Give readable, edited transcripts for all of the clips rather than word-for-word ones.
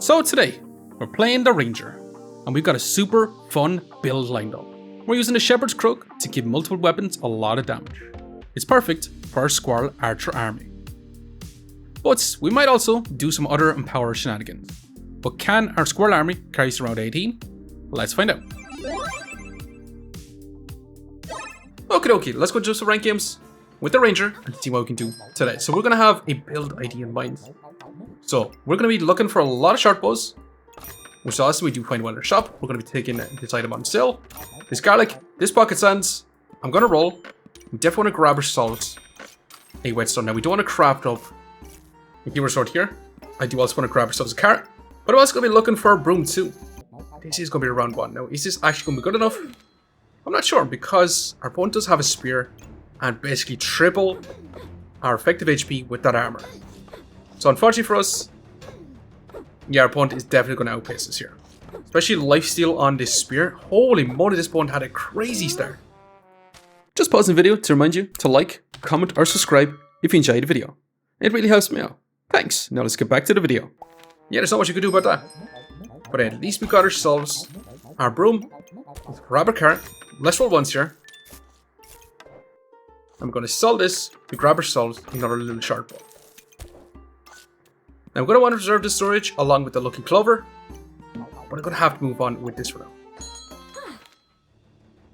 So today, we're playing the Ranger, and we've got a super fun build lined up. We're using the Shepard's Crook to give multiple weapons a lot of damage. It's perfect for our Squirrel Archer Army. But we might also do some other empower shenanigans. But can our Squirrel Army carry us around 18? Let's find out. Okay, let's go do some rank games with the Ranger and see what we can do today. So we're going to have a build idea in mind. So we're going to be looking for a lot of short bows, which also we do find one in our shop. We're going to be taking this item on sale. This garlic, this pocket sands. I'm going to roll. We definitely want to grab ourselves a whetstone. Now we don't want to craft up a keyword sword here. I do also want to grab ourselves a carrot, but I'm also going to be looking for a broom too. This is going to be a round one. Now is this actually going to be good enough? I'm not sure, because our opponent does have a spear and basically triple our effective HP with that armor. So unfortunately for us, yeah, our opponent is definitely going to outpace us here. Especially lifesteal on this spear. Holy moly, this opponent had a crazy start. Just pause the video to remind you to like, comment or subscribe if you enjoyed the video. It really helps me out. Thanks. Now let's get back to the video. Yeah, there's not much you can do about that. But at least we got ourselves our broom. Let's grab our carrot. Let's roll once here. I'm going to sell this to grab ourselves another little short bow. Now I'm going to want to reserve this storage along with the lucky clover, but I'm going to have to move on with this for now.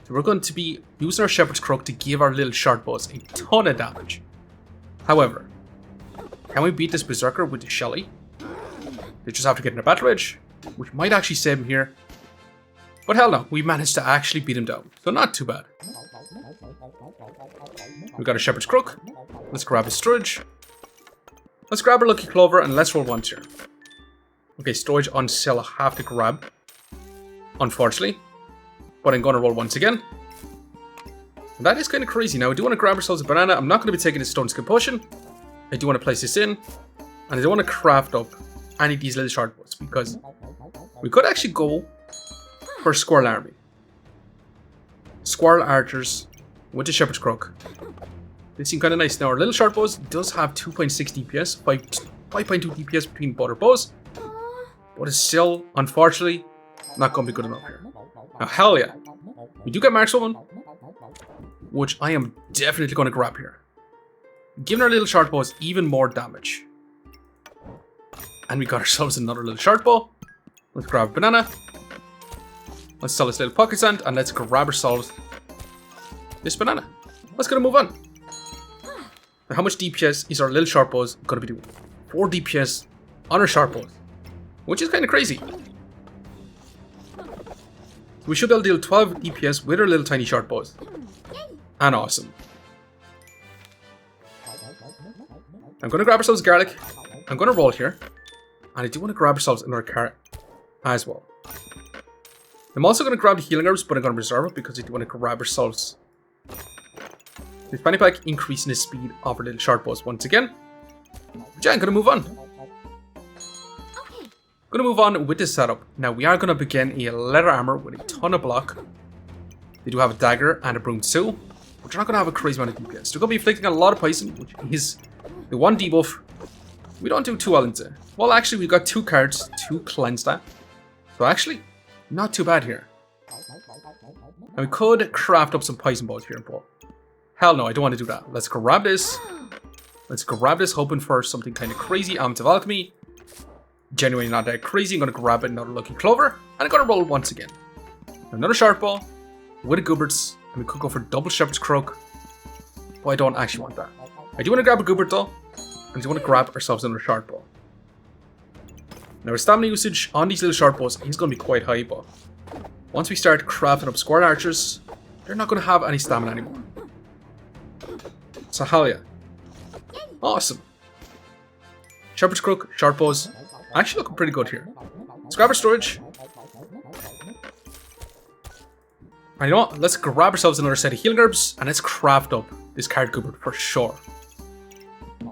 So we're going to be using our Shepherd's Crook to give our little short bows a ton of damage. However, can we beat this Berserker with the Shelly? They just have to get in a battle rage, which might actually save him here. But hell no, we managed to actually beat him down, so not too bad. We got a Shepherd's Crook. Let's grab his storage. Let's grab our lucky clover and let's roll once here. Okay, storage on sale I have to grab, unfortunately. But I'm going to roll once again. And that is kind of crazy. Now, I do want to grab ourselves a banana. I'm not going to be taking a stone skin potion. I do want to place this in. And I don't want to craft up any of these little short bows, because we could actually go for Squirrel Army. Squirrel Archers with the Shepherd's Crook. They seem kind of nice. Now, our little short bows does have 2.6 DPS, 5.2 DPS between both our bows. But it's still, unfortunately, not going to be good enough here. Now, hell yeah. We do get Markswoman, which I am definitely going to grab here. Giving our little short bows even more damage. And we got ourselves another little short bow. Let's grab a banana. Let's sell this little pocket sand, and let's grab ourselves this banana. Let's go move on. Now, how much DPS is our little short bows going to be doing? 4 DPS on our short bows, which is kind of crazy. We should be able to deal 12 DPS with our little tiny short bows. And awesome. I'm going to grab ourselves garlic. I'm going to roll here. And I do want to grab ourselves another carrot as well. I'm also going to grab the healing herbs, but I'm going to reserve it because I do want to grab ourselves this fanny pack, increasing the speed of our little short bows once again. Yeah, I'm going to move on. Going to move on with this setup. Now we are going to begin a leather armor with a ton of block. They do have a dagger and a broom too, but you're not going to have a crazy amount of DPS. They're going to be inflicting a lot of poison, which is the one debuff we don't do too well into. Well, actually, we've got 2 cards to cleanse that. So actually, not too bad here. And we could craft up some poison balls here, but hell no, I don't want to do that. Let's grab this. Let's grab this, hoping for something kind of crazy. Amulet of Alchemy. Genuinely not that crazy. I'm going to grab another lucky clover, and I'm going to roll once again. Another sharp ball with a Gooberts, and we could go for double Shepherd's Crook, but I don't actually want that. I do want to grab a Goobert though, and I do want to grab ourselves another sharp ball. Now our stamina usage on these little sharp bows is going to be quite high, but once we start crafting up Squirrel Archers, they're not going to have any stamina anymore. So hell yeah. Awesome. Shepherd's Crook, sharp bows, actually looking pretty good here. Let's grab our storage. And you know what? Let's grab ourselves another set of healing herbs, and let's craft up this card Goobert for sure.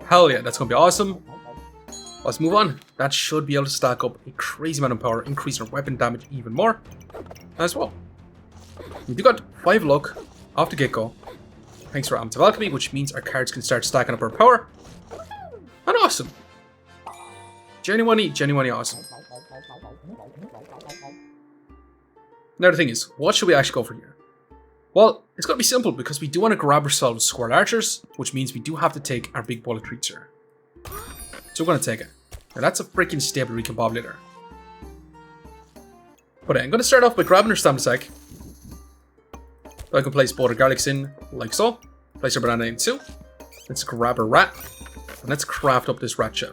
Hell yeah, that's going to be awesome. Let's move on. That should be able to stack up a crazy amount of power, increasing our weapon damage even more as well. We do got 5 luck off the get-go, thanks for Amulet of Alchemy, which means our cards can start stacking up our power. And awesome. Genuinely awesome. Now the thing is, what should we actually go for here? Well, it's going to be simple because we do want to grab ourselves Squirrel Archers, which means we do have to take our big bowl of treats here. So we're going to take it. Now that's a freaking stable recombobulator. But I'm going to start off by grabbing our stamina sack. So I can place both our garlics in, like so. Place our banana in too. Let's grab a rat. And let's craft up this rat chef.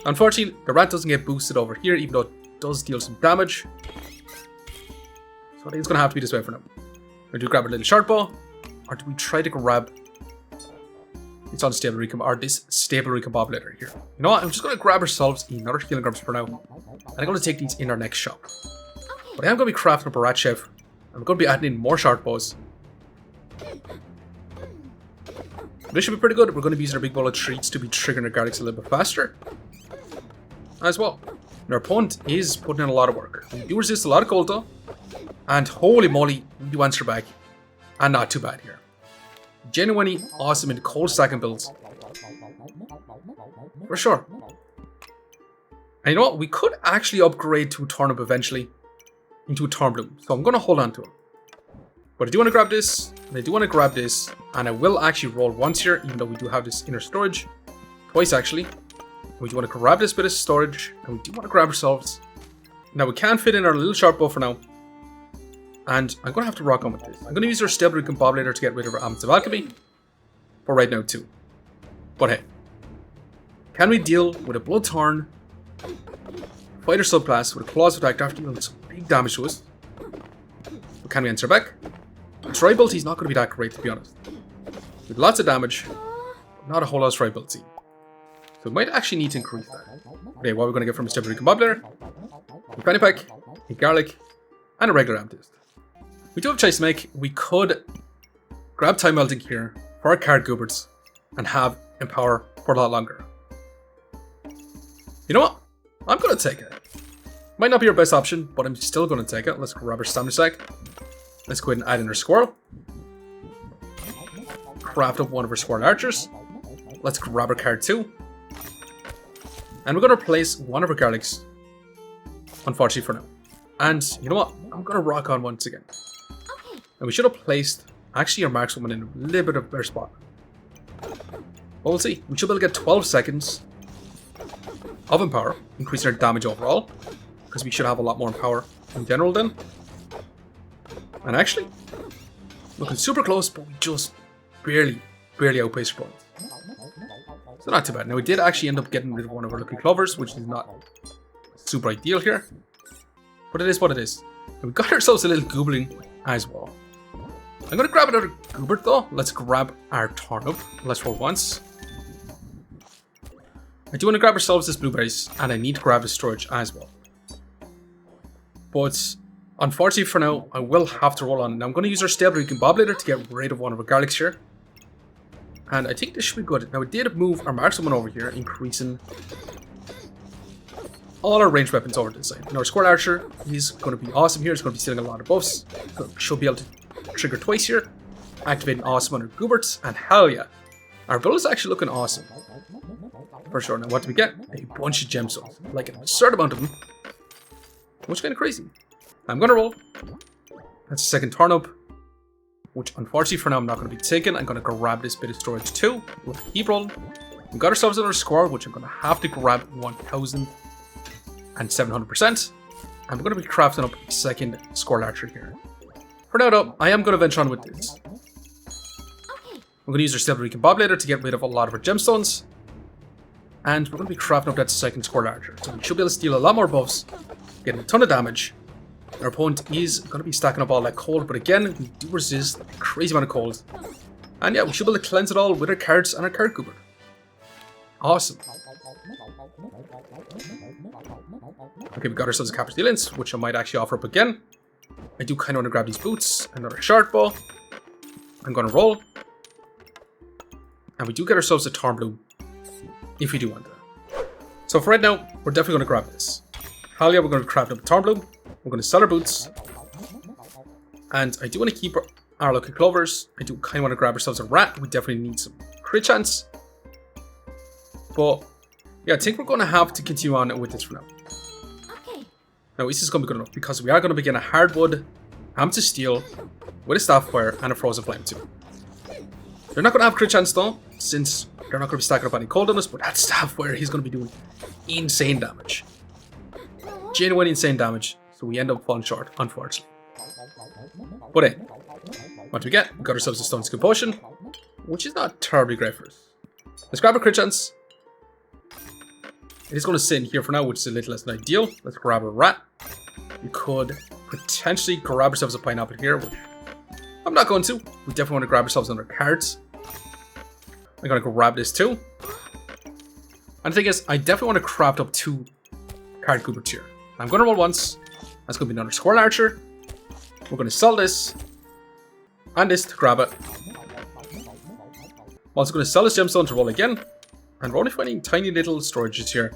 Unfortunately, the rat doesn't get boosted over here, even though it does deal some damage. So I think it's going to have to be this way for now. Or do we grab a little short bow? Or do we try to grab... It's on stable this stable recombobulator here. You know what? I'm just going to grab ourselves another healing grubs for now. And I'm going to take these in our next shop. But I am going to be crafting up a rat chef. I'm going to be adding in more short bows. This should be pretty good. We're going to be using our big bowl of treats to be triggering our garlics a little bit faster. As well. And our opponent is putting in a lot of work. We do resist a lot of cold though. And holy moly, we do answer back. And not too bad here. Genuinely awesome in the cold stacking builds. For sure. And you know what? We could actually upgrade to a turnip eventually. Into a THORNBLOOM. So I'm going to hold on to it. But I do want to grab this. And I do want to grab this. And I will actually roll once here. Even though we do have this inner storage. Twice actually. We do want to grab this bit of storage. And we do want to grab ourselves. Now we can fit in our little sharp bow for now. And I'm going to have to rock on with this. I'm going to use our stable recombobulator to get rid of our Amethyst of Alchemy. For right now too. But hey. Can we deal with a Bloodthorn Fighter subclass with a Claws attack after dealing some big damage to us? But can we answer back? Triability is not going to be that great, to be honest. With lots of damage, but not a whole lot of triability. So we might actually need to increase that. Okay, what we're going to get from a stable recombobulator? A penny pack, a garlic, and a regular amethyst. We do have a choice to make. We could grab time melting here for our card goobers and have empower for a lot longer. You know what? I'm going to take it. Might not be our best option, but I'm still going to take it. Let's grab our stamina sack. Let's go ahead and add in our squirrel. Craft up one of our squirrel archers. Let's grab our card 2. And we're going to replace one of our garlics. Unfortunately for now. And you know what? I'm going to rock on once again. And we should have placed actually our Markswoman in a little bit of a better spot. But we'll see. We should be able to get 12 seconds of empower, increasing our damage overall. Because we should have a lot more empower in general then. And actually, looking super close, but we just barely outpaced our opponents. So not too bad. Now we did actually end up getting rid of one of our lucky clovers, which is not super ideal here. But it is what it is. And we got ourselves a little goobling as well. I'm going to grab another goober though. Let's grab our turnip. Let's roll once. I do want to grab ourselves this blueberries, and I need to grab the storage as well. But unfortunately for now, I will have to roll on. Now I'm going to use our stable recombobulator to get rid of one of our garlics here. And I think this should be good. Now we did move our Markswoman over here, increasing all our ranged weapons over to the side. Now our Squirrel Archer is going to be awesome here. It's going to be stealing a lot of buffs. So should be able to trigger twice here. Activating awesome on our Gooberts. And hell yeah. Our build is actually looking awesome. For sure. Now what do we get? A bunch of gemstones. Like an absurd amount of them. Which is kind of crazy. I'm going to roll. That's a second turnip. Which unfortunately for now I'm not going to be taking. I'm going to grab this bit of storage too. With a heap roll. We got ourselves another squirrel, which I'm going to have to grab 1,700%. I'm going to be crafting up a second Squirrel Archer here. For now though, I am going to venture on with this. I'm going to use our stable recombobulator to get rid of a lot of our gemstones. And we're going to be crafting up that second Squirrel Archer. So we should be able to steal a lot more buffs. Getting a ton of damage. Our opponent is going to be stacking up all that cold. But again, we do resist a crazy amount of cold. And yeah, we should be able to cleanse it all with our cards and our card goober. Awesome. Okay, we got ourselves a Capper's Dealings, which I might actually offer up again. I do kind of want to grab these boots. Another short bow. I'm going to roll. And we do get ourselves a THORNBLOOM. If we do want that. So for right now, we're definitely going to grab this. Hell yeah, we're going to craft up a THORNBLOOM. We're going to sell our boots. And I do want to keep our lucky clovers. I do kind of want to grab ourselves a rat. We definitely need some crit chance. But Yeah, I think we're going to have to continue on with this for now. Now, this is going to be good enough because we are going to begin a hardwood, hammer to steel, with a staff fire and a frozen flame too. They're not going to have crit chance though, since they're not going to be stacking up any cold on us, but that staff fire, he's going to be doing insane damage. Genuine insane damage, so we end up falling short, unfortunately. But hey, what do we get? We got ourselves a stone skin potion, which is not terribly great for us. Let's grab a crit chance. It is going to sit in here for now, which is a little less than ideal. Let's grab a rat. We could potentially grab ourselves a pineapple here, which I'm not going to. We definitely want to grab ourselves another cards. I'm going to grab this too. And the thing is, I definitely want to craft up 2 card goobers here. I'm going to roll once. That's going to be another squirrel archer. We're going to sell this and this to grab it. I'm also going to sell this gemstone to roll again. And we're only finding tiny little storages here,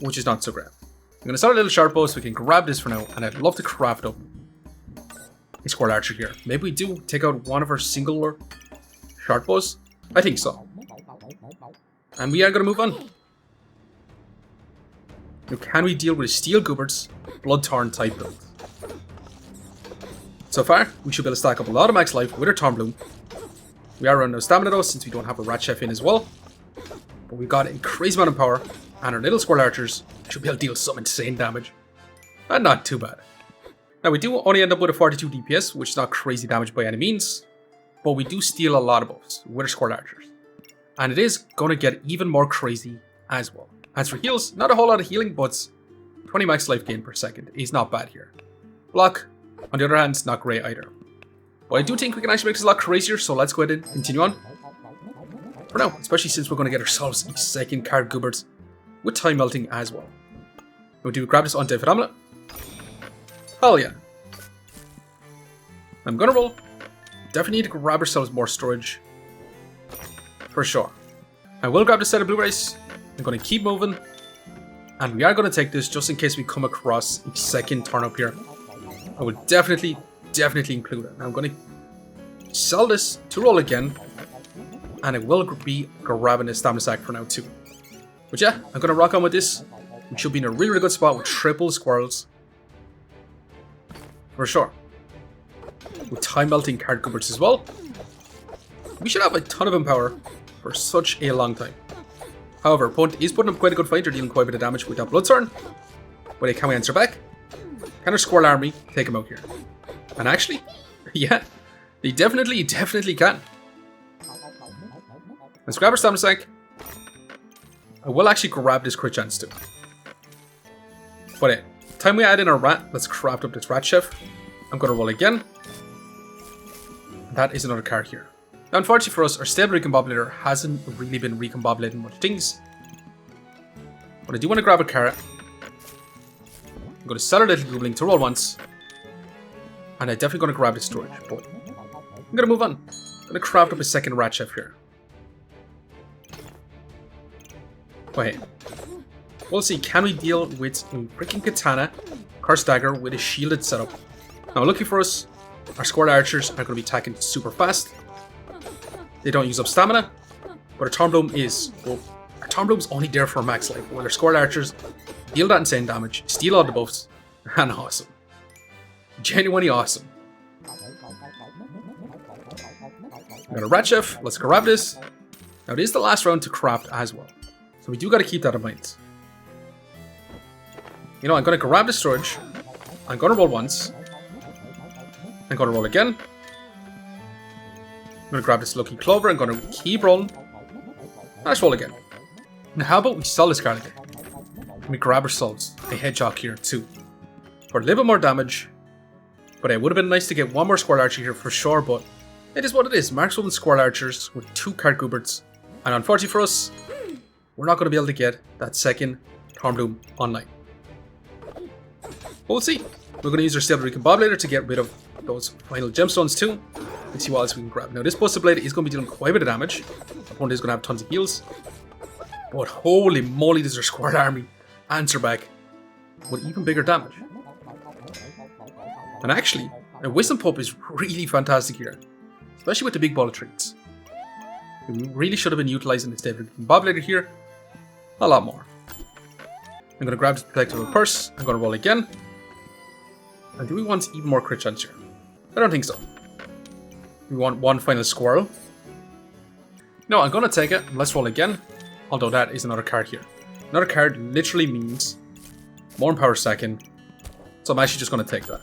which is not so great. I'm going to sell a little sharp bow so we can grab this for now. And I'd love to craft up a squirrel archer here. Maybe we do take out one of our singular short bows. I think so. And we are going to move on. Now, can we deal with steel goobers, bloodthorn type build? So far, we should be able to stack up a lot of max life with our THORNBLOOM. We are running out of stamina though, since we don't have a rat chef in as well. But we've got a crazy amount of power, and our little squirrel archers should be able to deal some insane damage. And not too bad. Now, we do only end up with a 42 DPS, which is not crazy damage by any means. But we do steal a lot of buffs with our squirrel archers. And it is going to get even more crazy as well. As for heals, not a whole lot of healing, but 20 max life gain per second is not bad here. Block, on the other hand, is not great either. But I do think we can actually make this a lot crazier, so let's go ahead and continue on. For now, especially since we're going to get ourselves a second card goobers with time melting as well. Now, do we grab this undead amulet? Hell yeah. I'm going to roll. Definitely need to grab ourselves more storage. For sure. I will grab the set of blueberries. I'm going to keep moving. And we are going to take this just in case we come across a second turn up here. I will definitely include it. Now I'm going to sell this to roll again. And I will be grabbing a stamina sack for now too. But yeah, I'm going to rock on with this. We should be in a really good spot with triple squirrels. For sure. With time melting card goobers as well. We should have a ton of empower for such a long time. However, opponent is putting up quite a good fight. They're dealing quite a bit of damage with that bloodthorn. But can we answer back? Can our squirrel army take him out here? And actually, yeah, they definitely can. Let's grab our stamina sack. I will actually grab this crit chance too. But time we add in our rat, let's craft up this rat chef. I'm going to roll again. That is another card here. Now, unfortunately for us, our stable recombobulator hasn't really been recombobulating much things. But I do want to grab a carrot. I'm going to sell our little goobling to roll once. And I'm definitely going to grab this storage. But I'm going to move on. I'm going to craft up a second rat chef here. Oh, hey. We'll see, can we deal with a freaking katana, curse dagger with a shielded setup? Now, lucky for us, our squirrel archers are going to be attacking super fast. They don't use up stamina, but our THORNBLOOM is. Well, our THORNBLOOM's only there for max life, while our squirrel archers deal that insane damage, steal all the buffs, and awesome. Genuinely awesome. We got a rat chef, let's grab this. Now, it is the last round to craft as well, so we do got to keep that in mind. You know, I'm going to grab the storage. I'm going to roll once. I'm going to roll again. I'm going to grab this lucky clover. I'm going to keep rolling. Let's roll again. Now, how about we sell this card again? Can we grab ourselves a hedgehog here too? For a little bit more damage. But it would have been nice to get one more squirrel archer here for sure, but it is what it is. Markswoman squirrel archers with 2 card goobers. And unfortunately for us, we're not going to be able to get that second THORNBLOOM online. But we'll see. We're going to use our stable recombobulator to get rid of those final gemstones too. Let's see what else we can grab. Now, this Buster Blade is going to be dealing quite a bit of damage. Opponent is going to have tons of heals. But holy moly, does our squirrel army answer back with even bigger damage. And actually, a Wisdom Pup is really fantastic here. Especially with the big bowl of treats. We really should have been utilizing the stable recombobulator here. a lot more. I'm going to grab the collectible purse. I'm going to roll again. And do we want even more crit chance here? I don't think so. We want one final squirrel. No, I'm going to take it. Let's roll again. Although that is another card here. Another card literally means more power stacking. So I'm actually just going to take that.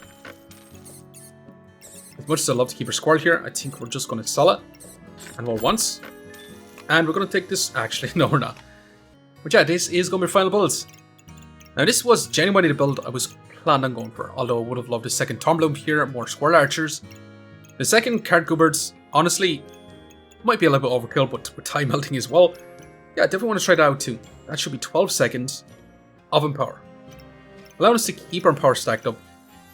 As much as I love to keep our squirrel here, I think we're just going to sell it. And roll once. And we're going to take this. Actually, no, we're not. But yeah, this is going to be final builds. Now, this was genuinely the build I was planned on going for. Although I would have loved a second THORNBLOOM here, more Squirrel Archers. The second card cupboards, honestly, might be a little bit overkill, but with time melting as well. Yeah, I definitely want to try that out too. That should be 12 seconds of Empower. Allowing us to keep our Empower stacked up.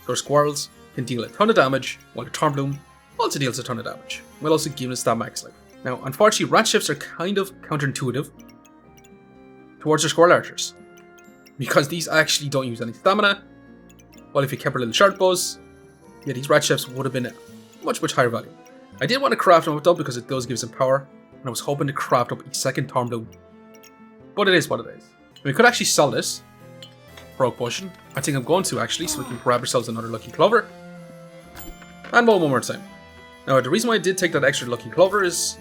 So our squirrels can deal a ton of damage, while the THORNBLOOM also deals a ton of damage, while also giving us that max life. Now, unfortunately, rat shifts are kind of counterintuitive towards our Squirrel Archers, because these actually don't use any stamina. While if you kept our little shark bows, yeah, these rat shifts would have been much higher value. I did want to craft them up though, because it does give some power, and I was hoping to craft up a second THORNBLOOM. But it is what it is. We could actually sell this for Oak Potion. I think I'm going to actually, so we can grab ourselves another Lucky Clover. And roll one more time. Now, the reason why I did take that extra Lucky Clover is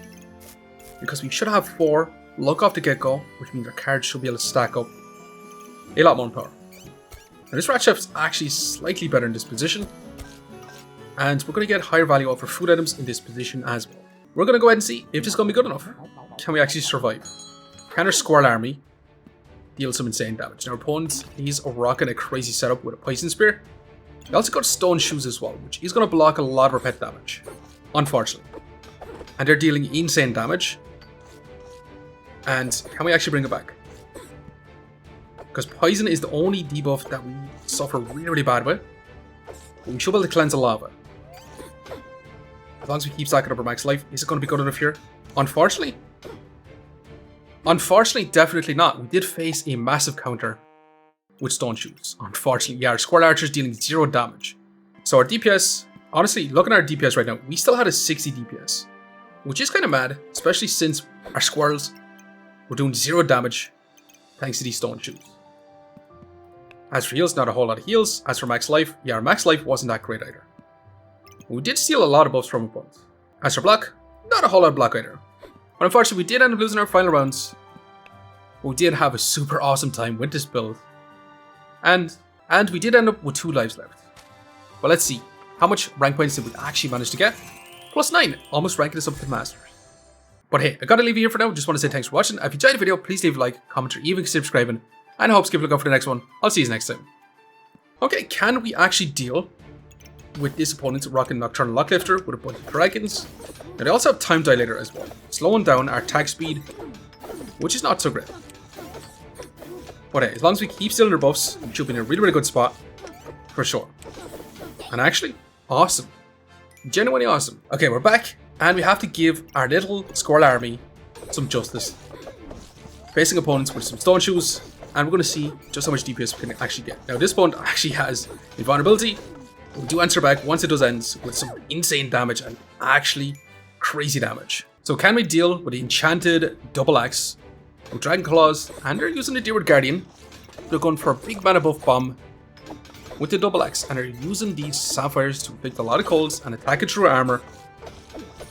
because we should have 4 luck off the get-go, which means our cards should be able to stack up a lot more power. Now, this rat shift's actually slightly better in this position, and we're going to get higher value out for food items in this position as well. We're going to go ahead and see if this is going to be good enough. Can we actually survive? Can our Squirrel Army deal some insane damage? Now, our opponent, he's rocking a crazy setup with a Poison Spear. He also got Stone Shoes as well, which is going to block a lot of our pet damage, unfortunately. And they're dealing insane damage. And can we actually bring it back? Because Poison is the only debuff that we suffer really bad with. But we should be able to cleanse a lot of it. As long as we keep stacking up our max life, is it going to be good enough here? Unfortunately, definitely not. We did face a massive counter with Stone Shoes. Unfortunately, yeah, our Squirrel Archers dealing 0 damage. So our DPS, honestly, looking at our DPS right now, we still had a 60 DPS. Which is kind of mad, especially since our squirrels were doing 0 damage thanks to these Stone Shoes. As for heals, not a whole lot of heals. As for max life, yeah, our max life wasn't that great either. We did steal a lot of buffs from opponents. As for block, not a whole lot of block either. But unfortunately, we did end up losing our final rounds. But we did have a super awesome time with this build. And we did end up with 2 lives left. But let's see, how much rank points did we actually manage to get? +9, almost ranking us up to the Masters. But hey, I gotta leave you here for now. Just want to say thanks for watching. If you enjoyed the video, please leave a like, comment, or even subscribing. And I hope to give a look out for the next one. I'll see you next time. Okay, can we actually deal with this opponent rocking Nocturnal Locklifter with a bunch of dragons? Now they also have Time Dilator as well, slowing down our attack speed, which is not so great. But hey, as long as we keep stealing their buffs, we should be in a really good spot, for sure. And actually, awesome. Genuinely awesome. Okay, we're back, and we have to give our little Squirrel Army some justice. Facing opponents with some Stone Shoes, and we're going to see just how much DPS we can actually get. Now, this opponent actually has invulnerability. We do answer back once it does end with some insane damage and actually crazy damage. So can we deal with the enchanted double axe with Dragon Claws, and they're using the Deerwood Guardian. They're going for a big mana buff bomb with the double axe, and they're using these sapphires to inflict a lot of colds and attack it through armor.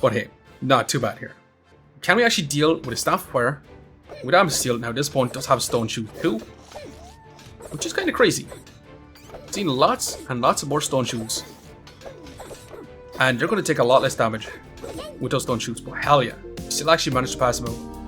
But hey, not too bad here. Can we actually deal with a Staff of Fire with Armor Steel? Now this opponent does have Stone Shoes too, which is kind of crazy. I've seen lots and lots of more Stone Shoes, and they're going to take a lot less damage with those Stone Shoes, but hell yeah, we still actually managed to pass them out.